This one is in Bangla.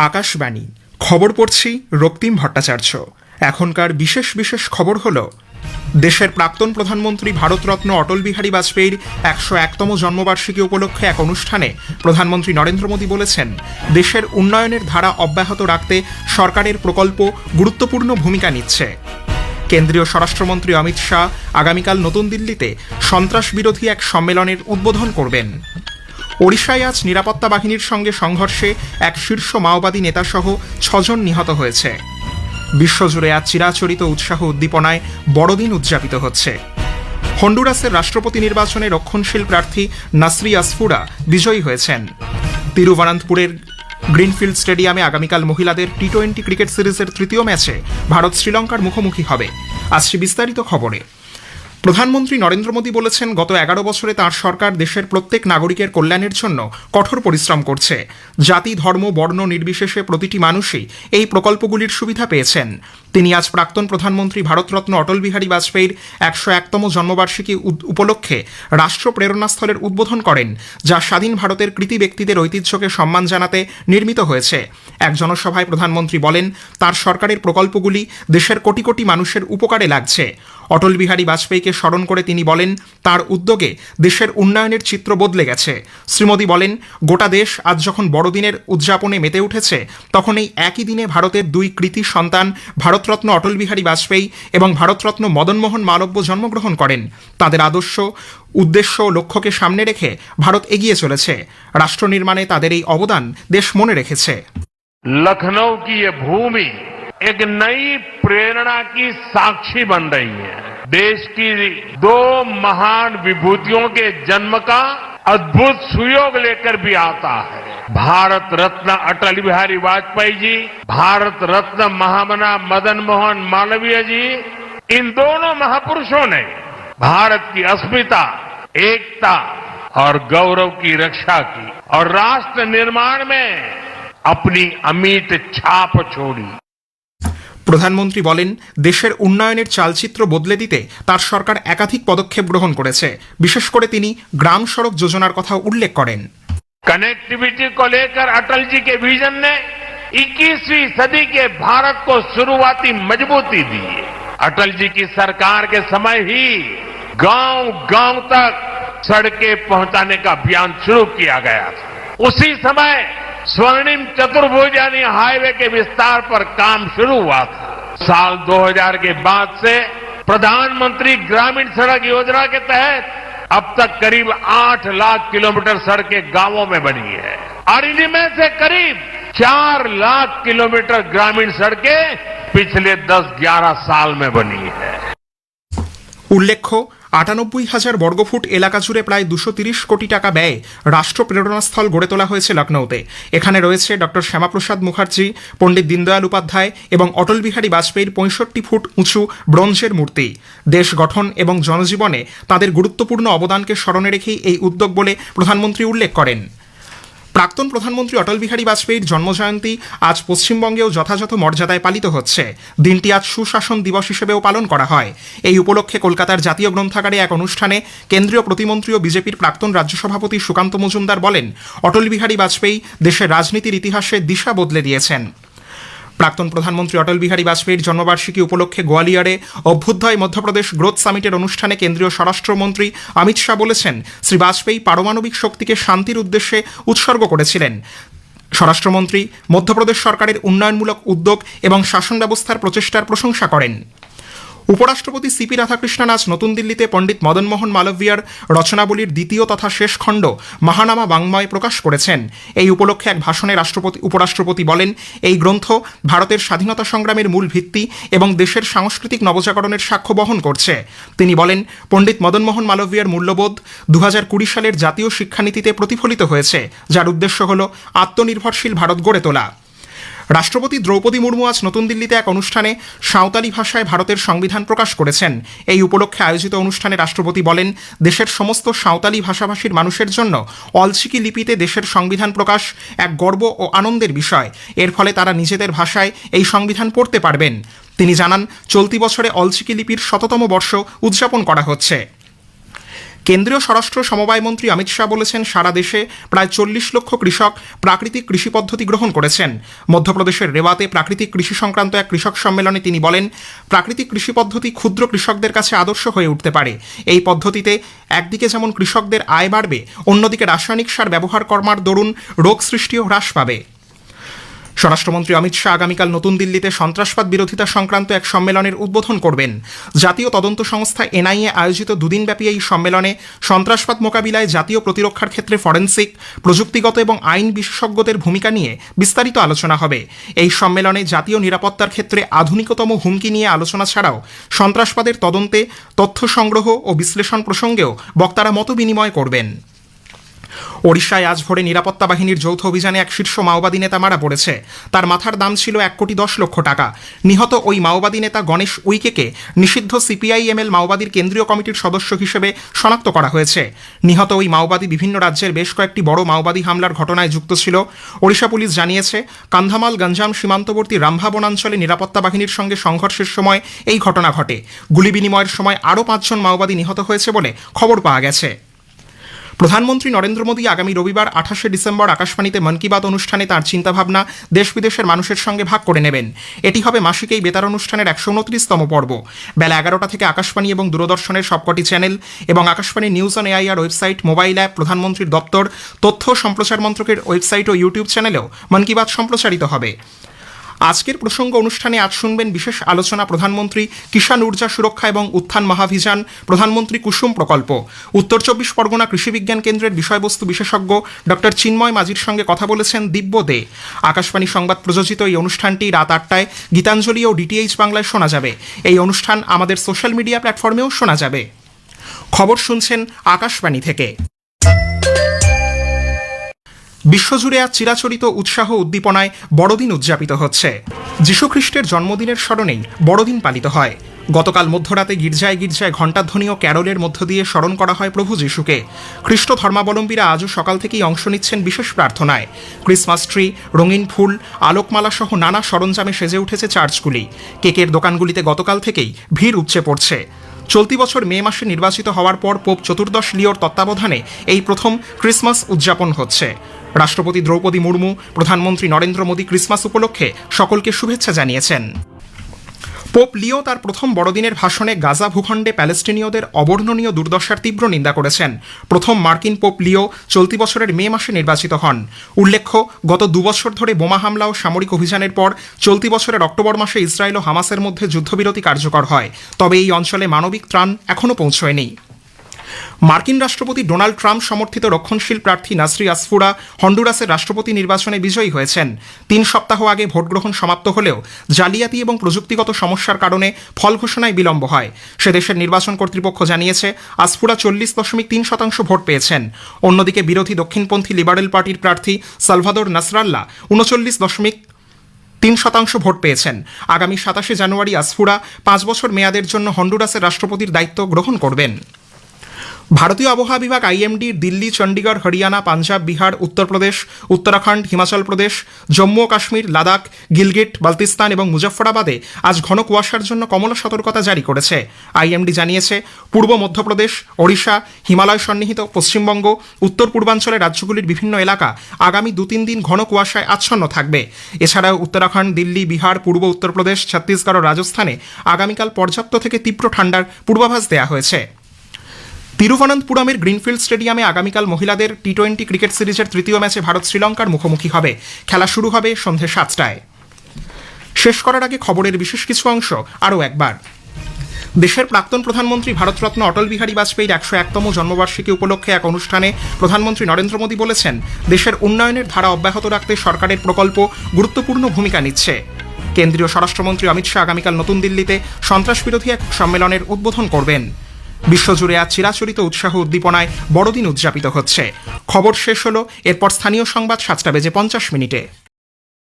আকাশবাণী খবর পড়ছি রক্তিম ভট্টাচার্য। এখনকার বিশেষ বিশেষ খবর হল, দেশের প্রাক্তন প্রধানমন্ত্রী ভারতরত্ন অটল বিহারী বাজপেয়ীর 101তম জন্মবার্ষিকী উপলক্ষে এক অনুষ্ঠানে প্রধানমন্ত্রী নরেন্দ্র মোদী বলেছেন, দেশের উন্নয়নের ধারা অব্যাহত রাখতে সরকারের প্রকল্প গুরুত্বপূর্ণ ভূমিকা নিচ্ছে। কেন্দ্রীয় স্বরাষ্ট্রমন্ত্রী অমিত শাহ আগামীকাল নতুন দিল্লিতে সন্ত্রাস বিরোধী এক সম্মেলনের উদ্বোধন করবেন। ওড়িশায় আজ নিরাপত্তা বাহিনীর সঙ্গে সংঘর্ষে এক শীর্ষ মাওবাদী নেতাসহ 6 জন নিহত হয়েছে। বিশ্বজুড়ে আজ চিরাচরিত উৎসাহ উদ্দীপনায় বড়দিন উদযাপিত হচ্ছে। হন্ডুরাসের রাষ্ট্রপতি নির্বাচনে রক্ষণশীল প্রার্থী নাসরি আসফুরা বিজয়ী হয়েছেন। তিরুবনন্তপুরের গ্রিনফিল্ড স্টেডিয়ামে আগামীকাল মহিলাদের টি-20 ক্রিকেট সিরিজের তৃতীয় ম্যাচে ভারত শ্রীলঙ্কার মুখোমুখি হবে। আসছে বিস্তারিত খবরে। প্রধানমন্ত্রী নরেন্দ্র মোদী বলেছেন, গত 11 বছরে তাঁর সরকার দেশের প্রত্যেক নাগরিকের কল্যাণের জন্য কঠোর পরিশ্রম করছে। জাতি, ধর্ম, বর্ণ নির্বিশেষে প্রতিটি মানুষই এই প্রকল্পগুলির সুবিধা পেয়েছেন। তিনি আজ প্রাক্তন প্রধানমন্ত্রী ভারতরত্ন অটল বিহারী বাজপেয়ীর 101তম জন্মবার্ষিকী উপলক্ষে রাষ্ট্র প্রেরণাস্থলের উদ্বোধন করেন, যা স্বাধীন ভারতের কৃতি ব্যক্তিদের ঐতিহ্যকে সম্মান জানাতে নির্মিত হয়েছে। এক জনসভায় প্রধানমন্ত্রী বলেন, তার সরকারের প্রকল্পগুলি দেশের কোটি কোটি মানুষের উপকারে লাগছে। অটল বিহারী বাজপেয়ীকে স্মরণ করে তিনি বলেন, তার উদ্যোগে দেশের উন্নয়নের চিত্র বদলে গেছে। শ্রী মোদী বলেন, গোটা দেশ আজ যখন বড়দিনের উদযাপনে মেতে উঠেছে, তখন এই একই দিনে ভারতের দুই কৃতি সন্তান ভারতরত্ন অটল বিহারী বাজপেয়ী এবং ভারতরত্ন মদনমোহন মালব্য জন্মগ্রহণ করেন। তাদের আদর্শ, উদ্দেশ্য ও লক্ষ্যকে সামনে রেখে ভারত এগিয়ে চলেছে। রাষ্ট্র নির্মাণে তাদের এই অবদান দেশ মনে রেখেছে। लखनऊ की ये भूमि एक नई प्रेरणा की साक्षी बन रही है। देश की दो महान विभूतियों के जन्म का अद्भुत सुयोग लेकर भी आता है। भारत रत्न अटल बिहारी वाजपेयी जी, भारत रत्न महामना मदन मोहन मालवीय जी, इन दोनों महापुरुषों ने भारत की अस्मिता, एकता और गौरव की रक्षा की और राष्ट्र निर्माण में अपनी अमिट छाप छोड़ी। প্রধানমন্ত্রী বলেন, দেশের উন্নয়নের চালচিত্র বদলে দিতে তার সরকার একাধিক পদক্ষেপ গ্রহণ করেছে। বিশেষ করে তিনি গ্রাম সড়ক যোজনার কথা উল্লেখ করেন। कनेक्टिविटी को लेकर अटल जी के विजन ने 21वीं सदी के भारत को शुरुआती मजबूती दी। अटल जी की सरकार के समय ही गांव गांव तक सड़कें पहुंचाने का अभियान शुरू किया गया था। उसी समय स्वर्णिम चतुर्भुज यानी हाईवे के विस्तार पर काम शुरू हुआ था। साल 2000 के बाद से प्रधानमंत्री ग्रामीण सड़क योजना के तहत अब तक करीब 8 लाख किलोमीटर सड़कें गांवों में बनी है और इनमें से करीब 4 लाख किलोमीटर ग्रामीण सड़कें पिछले 10-11 साल में बनी है। উল্লেখ্য, 98,000 বর্গফুট এলাকা জুড়ে প্রায় 230 কোটি টাকা ব্যয়ে রাষ্ট্র প্রেরণাস্থল গড়ে তোলা হয়েছে লখনৌতে। এখানে রয়েছে ডক্টর শ্যামাপ্রসাদ মুখার্জি, পণ্ডিত দীনদয়াল উপাধ্যায় এবং অটল বিহারী বাজপেয়ীর 65 ফুট উঁচু ব্রোঞ্জের মূর্তি। দেশ গঠন এবং জনজীবনে তাদের গুরুত্বপূর্ণ অবদানকে স্মরণে রেখেই এই উদ্যোগ বলে প্রধানমন্ত্রী উল্লেখ করেন। প্রাক্তন প্রধানমন্ত্রী অটল বিহারী বাজপেয়ীর জন্মজয়ন্তী আজ পশ্চিমবঙ্গেও যথাযথ মর্যাদায় পালিত হচ্ছে। দিনটি আজ সুশাসন দিবস হিসেবেও পালন করা হয়। এই উপলক্ষে কলকাতার জাতীয় গ্রন্থাগারে এক অনুষ্ঠানে কেন্দ্রীয় প্রতিমন্ত্রী ও বিজেপির প্রাক্তন রাজ্য সভাপতি সুকান্ত মজুমদার বলেন, অটল বিহারী বাজপেয়ী দেশের রাজনীতির ইতিহাসে দিশা বদলে দিয়েছেন। প্রাক্তন প্রধানমন্ত্রী অটল বিহারী বাজপেয়ীর জন্মবার্ষিকী উপলক্ষে গোয়ালিয়রে অভ্যুদয় মধ্যপ্রদেশ গ্রোথ সামিটের অনুষ্ঠানে কেন্দ্রীয় স্বরাষ্ট্রমন্ত্রী অমিত শাহ বলেছেন, শ্রী বাজপেয়ী পারমাণবিক শক্তিকে শান্তির উদ্দেশ্যে উৎসর্গ করেছিলেন। স্বরাষ্ট্রমন্ত্রী মধ্যপ্রদেশ সরকারের উন্নয়নমূলক উদ্যোগ এবং শাসন ব্যবস্থার প্রচেষ্টার প্রশংসা করেন। উপরাষ্ট্রপতি সিপি রাধাকৃষ্ণন আজ নতুন দিল্লিতে পণ্ডিত মদনমোহন মালভিয়ার রচনাবলীর দ্বিতীয় তথা শেষ খণ্ড মহানামা বাংময় প্রকাশ করেছেন। এই উপলক্ষে এক ভাষণে উপরাষ্ট্রপতি বলেন, এই গ্রন্থ ভারতের স্বাধীনতা সংগ্রামের মূল ভিত্তি এবং দেশের সাংস্কৃতিক নবজাগরণের সাক্ষ্য বহন করছে। তিনি বলেন, পণ্ডিত মদনমোহন মালভিয়ার মূল্যবোধ 2020 সালের জাতীয় শিক্ষানীতিতে প্রতিফলিত হয়েছে, যার উদ্দেশ্য হল আত্মনির্ভরশীল ভারত গড়ে তোলা। রাষ্ট্রপতি দ্রৌপদী মুর্মু আজ নতুন দিল্লিতে এক অনুষ্ঠানে সাঁওতালি ভাষায় ভারতের সংবিধান প্রকাশ করেছেন। এই উপলক্ষে আয়োজিত অনুষ্ঠানে রাষ্ট্রপতি বলেন, দেশের সমস্ত সাঁওতালি ভাষাভাষীর মানুষের জন্য অলচিকি লিপিতে দেশের সংবিধান প্রকাশ এক গর্ব ও আনন্দের বিষয়। এর ফলে তারা নিজেদের ভাষায় এই সংবিধান পড়তে পারবেন। তিনি জানান, চলতি বছরে অলচিকি লিপির 100তম বর্ষ উদযাপন করা হচ্ছে। কেন্দ্রীয় স্বরাষ্ট্র সমবায় মন্ত্রী অমিত শাহ বলেছেন, সারা দেশে প্রায় 40 লক্ষ কৃষক প্রাকৃতিক কৃষি পদ্ধতি গ্রহণ করেছেন। মধ্যপ্রদেশের রেওয়াতে প্রাকৃতিক কৃষি সংক্রান্ত এক কৃষক সম্মেলনে তিনি বলেন, প্রাকৃতিক কৃষি পদ্ধতি ক্ষুদ্র কৃষকদের কাছে আদর্শ হয়ে উঠতে পারে। এই পদ্ধতিতে একদিকে যেমন কৃষকদের আয় বাড়বে, অন্যদিকে রাসায়নিক সার ব্যবহার করার দরুন রোগ সৃষ্টিও হ্রাস পাবে। স্বরাষ্ট্রমন্ত্রী অমিত শাহ আগামীকাল নতুন দিল্লিতে সন্ত্রাসবাদ বিরোধিতা সংক্রান্ত এক সম্মেলনের উদ্বোধন করবেন। জাতীয় তদন্ত সংস্থা এনআইএ আয়োজিত দুদিনব্যাপী এই সম্মেলনে সন্ত্রাসবাদ মোকাবিলায় জাতীয় প্রতিরক্ষার ক্ষেত্রে ফরেনসিক, প্রযুক্তিগত এবং আইন বিশেষজ্ঞদের ভূমিকা নিয়ে বিস্তারিত আলোচনা হবে। এই সম্মেলনে জাতীয় নিরাপত্তার ক্ষেত্রে আধুনিকতম হুমকি নিয়ে আলোচনা ছাড়াও সন্ত্রাসবাদের তদন্তে, তথ্য সংগ্রহ ও বিশ্লেষণ প্রসঙ্গেও বক্তারা মত বিনিময় করবেন। ওড়িশায় আজ ভোরে নিরাপত্তা বাহিনীর যৌথ অভিযানে এক শীর্ষ মাওবাদী নেতা মারা পড়েছে। তার মাথার দাম ছিল 1,10,00,000 টাকা। নিহত ওই মাওবাদী নেতা গণেশ উইকেকে নিষিদ্ধ সিপিআইএমএল মাওবাদীর কেন্দ্রীয় কমিটির সদস্য হিসেবে শনাক্ত করা হয়েছে। নিহত ওই মাওবাদী বিভিন্ন রাজ্যের বেশ কয়েকটি বড় মাওবাদী হামলার ঘটনায় যুক্ত ছিল। ওড়িশা পুলিশ জানিয়েছে, কান্ধামাল গঞ্জাম সীমান্তবর্তী রামভা বনাঞ্চলে নিরাপত্তা বাহিনীর সঙ্গে সংঘর্ষের সময় এই ঘটনা ঘটে। গুলি বিনিময়ের সময় আরও 5 জন মাওবাদী নিহত হয়েছে বলে খবর পাওয়া গেছে। প্রধানমন্ত্রী নরেন্দ্র মোদী আগামী রবিবার 28শে ডিসেম্বর আকাশবাণীতে মন কি বাত অনুষ্ঠানে তাঁর চিন্তাভাবনা দেশ বিদেশের মানুষের সঙ্গে ভাগ করে নেবেন। এটি হবে মাসিক এই বেতার অনুষ্ঠানের 129তম পর্ব। বেলা 11টা থেকে আকাশবাণী এবং দূরদর্শনের সবকটি চ্যানেল এবং Akashvani news on AIR website, mobile app, প্রধানমন্ত্রীর দপ্তর, তথ্য সম্প্রচার মন্ত্রকের ওয়েবসাইট ও ইউটিউব চ্যানেলেও মন কি বাত সম্প্রচারিত হবে। আজকের প্রসঙ্গ অনুষ্ঠানে আজ শুনবেন বিশেষ আলোচনা, প্রধানমন্ত্রী কিষাণ ঊর্জা সুরক্ষা এবং উত্থান মহাভিযান, প্রধানমন্ত্রী কুসুম প্রকল্প। উত্তর 24 পরগনা কৃষি বিজ্ঞান কেন্দ্রের বিষয়বস্তু বিশেষজ্ঞ ডক্টর চিন্ময় মাঝির সঙ্গে কথা বলেছেন দিব্য দে। আকাশবাণী সংবাদ প্রযোজিত এই অনুষ্ঠানটি রাত 8টায় গীতাঞ্জলি ও ডিটিএইচ বাংলায় শোনা যাবে। এই অনুষ্ঠান আমাদের সোশ্যাল মিডিয়া প্ল্যাটফর্মেও শোনা যাবে। খবর শুনছেন আকাশবাণী থেকে। বিশ্বজুড়ে আজ চিরাচরিত উৎসাহ উদ্দীপনায় বড়দিন উদযাপিত হচ্ছে। যীশুখ্রিস্টের জন্মদিনের স্মরণেই বড়দিন পালিত হয়। গতকাল মধ্যরাতে গির্জায় গির্জায় ঘণ্টাধ্বনি ও ক্যারলের মধ্য দিয়ে স্মরণ করা হয় প্রভু যীশুকে। খ্রিস্ট ধর্মাবলম্বীরা আজও সকাল থেকেই অংশ নিচ্ছেন বিশেষ প্রার্থনায়। ক্রিসমাস ট্রি, রঙিন ফুল, আলোকমালা সহ নানা সরঞ্জামে সেজে উঠেছে চার্চগুলি। কেকের দোকানগুলিতে গতকাল থেকেই ভিড় উপচে পড়ছে। চলতি বছর মে মাসে নির্বাচিত হওয়ার পর পোপ 14 লিওর তত্ত্বাবধানে এই প্রথম ক্রিসমাস উদযাপন হচ্ছে। রাষ্ট্রপতি দ্রৌপদী মুর্মু, প্রধানমন্ত্রী নরেন্দ্র মোদী ক্রিসমাস উপলক্ষে সকলকে শুভেচ্ছা জানিয়েছেন। পোপ লিও তার প্রথম বড়দিনের ভাষণে গাজা ভূখণ্ডে প্যালেস্টিনীয়দের অবর্ণনীয় দুর্দশার তীব্র নিন্দা করেছেন। প্রথম মার্কিন পোপ লিও চলতি বছরের মে মাসে নির্বাচিত হন। উল্লেখ্য, গত 2 বছর ধরে বোমা হামলা ও সামরিক অভিযানের পর চলতি বছরের অক্টোবর মাসে ইসরায়েল ও হামাসের মধ্যে যুদ্ধবিরতি কার্যকর হয়। তবে এই অঞ্চলে মানবিক ত্রাণ এখনও পৌঁছয়নি। মার্কিন রাষ্ট্রপতি ডোনাল্ড ট্রাম্প সমর্থিত রক্ষণশীল প্রার্থী নাসরি আসফুরা হন্ডুরাসের রাষ্ট্রপতি নির্বাচনে বিজয়ী হয়েছেন। 3 সপ্তাহ আগে ভোটগ্রহণ সমাপ্ত হলেও জালিয়াতি এবং প্রযুক্তিগত সমস্যার কারণে ফল ঘোষণায় বিলম্ব হয়। সে দেশের নির্বাচন কর্তৃপক্ষ জানিয়েছে, আসফুরা 40.3% ভোট পেয়েছেন। অন্যদিকে বিরোধী দক্ষিণপন্থী লিবারেল পার্টির প্রার্থী সালভাদর নাসরাল্লা 39.3% ভোট পেয়েছেন। আগামী 27শে জানুয়ারি আসফুরা 5 বছর মেয়াদের জন্য হন্ডুরাসের রাষ্ট্রপতির দায়িত্ব গ্রহণ করবেন। ভারতীয় আবহাওয়া বিভাগ আইএমডি দিল্লি, চণ্ডীগড়, হরিয়ানা, পাঞ্জাব, বিহার, উত্তরপ্রদেশ, উত্তরাখণ্ড, হিমাচল প্রদেশ, জম্মু ও কাশ্মীর, লাদাখ, গিলগিট, বালতিস্তান এবং মুজফ্ফরাবাদে আজ ঘন কুয়াশার জন্য কমলা সতর্কতা জারি করেছে। আইএমডি জানিয়েছে, পূর্ব মধ্যপ্রদেশ, ওড়িশা, হিমালয় সন্নিহিত পশ্চিমবঙ্গ, উত্তর পূর্বাঞ্চলের রাজ্যগুলির বিভিন্ন এলাকা আগামী 2-3 দিন ঘন কুয়াশায় আচ্ছন্ন থাকবে। এছাড়াও উত্তরাখণ্ড, দিল্লি, বিহার, পূর্ব উত্তরপ্রদেশ, ছত্তিশগড় ও রাজস্থানে আগামীকাল পর্যাপ্ত থেকে তীব্র ঠান্ডার পূর্বাভাস দেওয়া হয়েছে। তিরুবনন্তপুরমের গ্রিনফিল্ড স্টেডিয়ামে আগামীকাল মহিলাদের টি20 ক্রিকেট সিরিজের তৃতীয় ম্যাচে ভারত শ্রীলঙ্কার মুখোমুখি হবে। খেলা শুরু হবে সন্ধে 7টায়। শেষ করার আগে খবরের বিশেষ কিছু অংশ আরও একবার। দেশের প্রাক্তন প্রধানমন্ত্রী ভারতরত্ন অটল বিহারী বাজপেয়ীর 101তম জন্মবার্ষিকী উপলক্ষে এক অনুষ্ঠানে প্রধানমন্ত্রী নরেন্দ্র মোদী বলেছেন, দেশের উন্নয়নের ধারা অব্যাহত রাখতে সরকারের প্রকল্প গুরুত্বপূর্ণ ভূমিকা নিচ্ছে। কেন্দ্রীয় স্বরাষ্ট্রমন্ত্রী অমিত শাহ আগামীকাল নতুন দিল্লিতে সন্ত্রাস বিরোধী এক সম্মেলনের উদ্বোধন করবেন। বিশ্বজুড়ে আজ চিরাচরিত উৎসাহ উদ্দীপনায় বড়দিন উদযাপিত হচ্ছে। খবর শেষ হলো, এরপর স্থানীয় সংবাদ 7টা বেজে 50 মিনিটে।